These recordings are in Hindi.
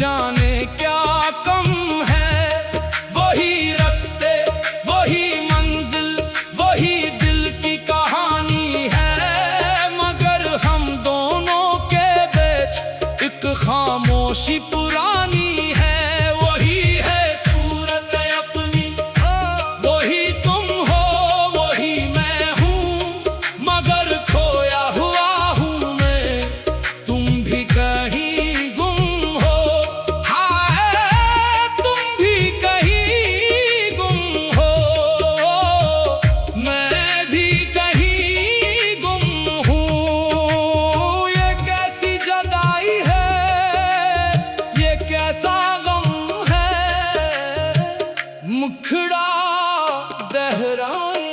जाने क्या कम है। वही रास्ते, वही मंजिल, वही दिल की कहानी है, मगर हम दोनों के बीच एक खामोशी पुरानी है। वही है सूरत अपनी, वही तुम हो, वही मैं हूँ, मगर खोया हुआ हूँ मैं, तुम भी कहीं गुम हो। हाय तुम भी कहीं गुम हो, मैं भी कहीं गुम हूँ। ये कैसी जुदाई है, ये कैसा गम है, मुखड़ा दहराए।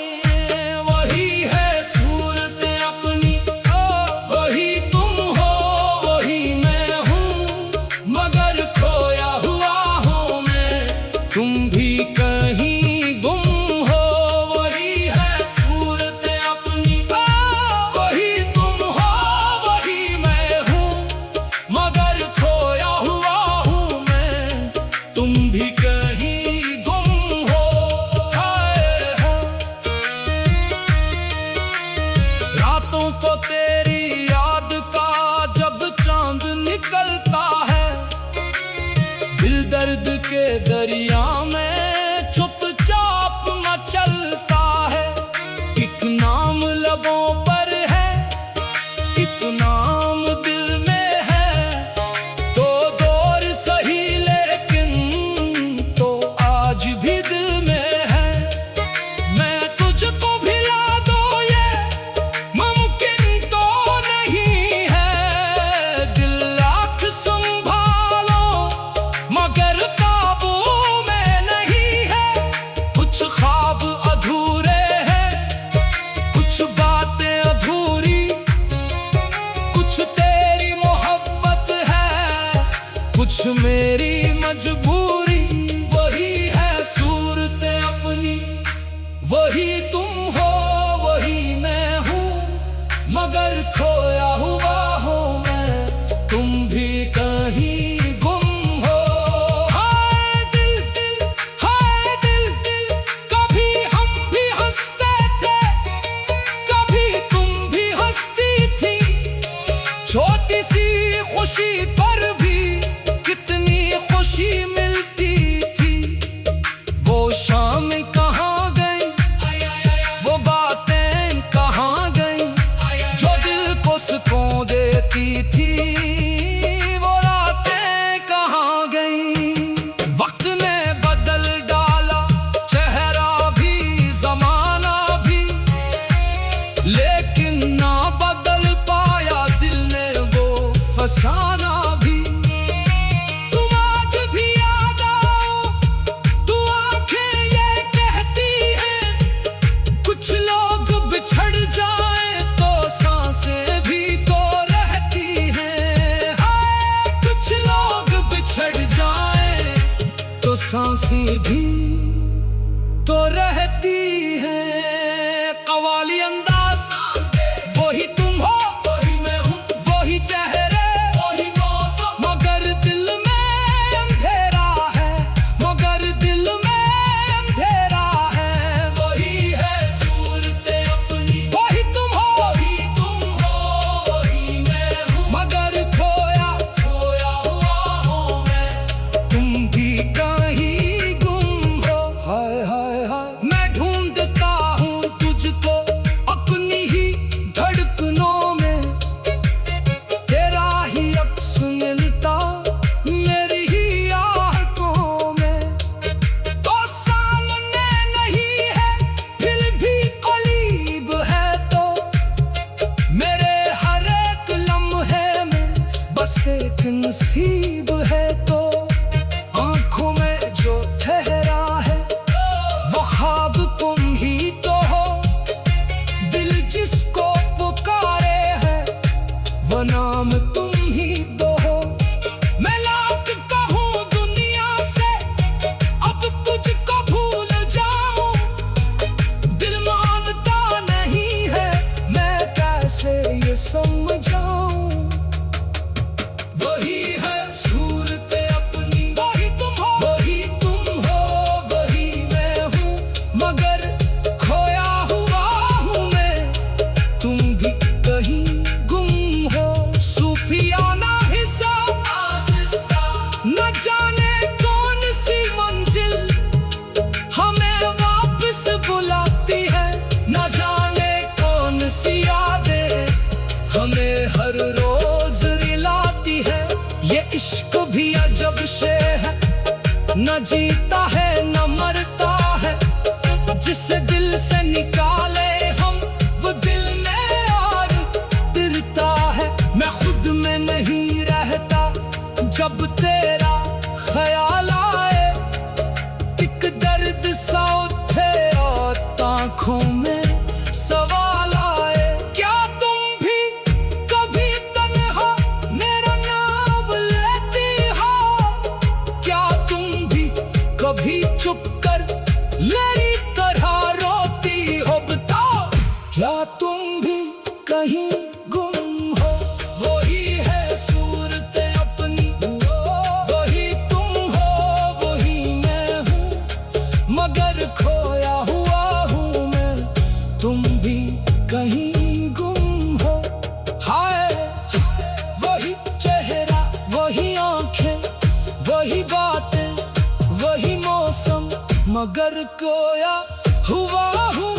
वही है सूरत अपनी, वही तुम हो, वही मैं हूँ, मगर खोया हुआ हूँ मैं, तुम भी कहीं गुम हो। वही है सूरत अपनी, वही तुम हो, वही मैं हूँ, मगर खोया हुआ हूँ मैं, तुम भी कहीं गुम हो। हाय हाय। रातों को तेरी याद का जब चांद निकलता है, दिल दर्द के दरिया में चुपचाप मचलता है। एक नाम लबों पर है, एक नाम दिल में है, दो दौर सही लेकिन तो आज भी दिल में है। मैं तुझको भिला दूं ये मुमकिन तो नहीं है, दिल लाख संभालो मगर काबू में नहीं है। कुछ ख्वाब अधूरे हैं, कुछ बातें अधूरी, कुछ तेरी मोहब्बत है, कुछ मेरी मजबूरी। वही है सूरत अपनी, वही तुम हो, वही मैं हूँ, मगर खोया हुआ हूँ मैं, तुम भी कहीं गुम हो। हाय दिल दिल, हाय दिल दिल, कभी हम भी हंसते थे, कभी तुम भी हंसती थी। छोटी सी खुशी पर भी कितनी खुशी मिलती थी। वो शाम कहाँ गई, वो बातें कहाँ गई, जो दिल को सुकून देती थी। वो रातें कहाँ गई, वक्त ने बदल डाला चेहरा भी जमाना भी, लेकिन ना बदल पाया दिल ने वो फसाना भी। तुम आज भी याद आओ, तू आंखें ये कहती हैं, कुछ लोग बिछड़ जाए तो सांसें भी तो रहती हैं। हाय कुछ लोग बिछड़ जाए तो सांसें भी तो रहती हैं। कवाली अंदाज, वही तुम हो, वही मैं हूँ, वही चेहरे, वही मौसम, मगर दिल में अंधेरा है, मगर दिल में अंधेरा है। वही है सूरत अपनी, वही तुम हो, वही मैं हूँ, मगर खोया खोया हुआ हूँ मैं, तुम भी कहीं गुम हो। हाय हाय हाय। मैं ढूंढता हूँ तुझको अपनी ही धड़कनों में, तेरा ही अक्स मिलता मेरी ही आहटों में। तो सामने नहीं है फिर भी करीब है, तो मेरे हर एक लम्हे में बस एक नसीब है। तो आंखों में जो ठहरा है वो ख्वाब तुम ही तो हो, दिल जिसको पुकारे है वो नाम तुम ही तो हो। मैं लाख कहूँ दुनिया से अब तुझको भूल जाऊं, दिल मानता नहीं है, मैं कैसे समझाऊं। वही है सूरत हर रोज रिलाती है। ये इश्क भी अजब से है, न जीता है न मरता है। जिसे दिल से निकाले हम वो दिल में और तिरता है। मैं खुद में नहीं रहता जब तेरा ख्याल आए। एक दर्द सा उठे और आँखों में सवाल आए। क्या तुम भी कभी तन्हा मेरा नाम लेती हो? क्या तुम भी कभी चुप कर मेरी तरह रोती हो? बताओ, क्या तुम भी कहीं गुम हो? वही है सूरत अपनी, वही तुम हो वही मैं हूँ, मगर खोया हुआ हूँ मैं। तुम भी कहीं गुम हो। हाय, वही चेहरा वही आंखें वही बातें वही मौसम, मगर खोया हुआ हूँ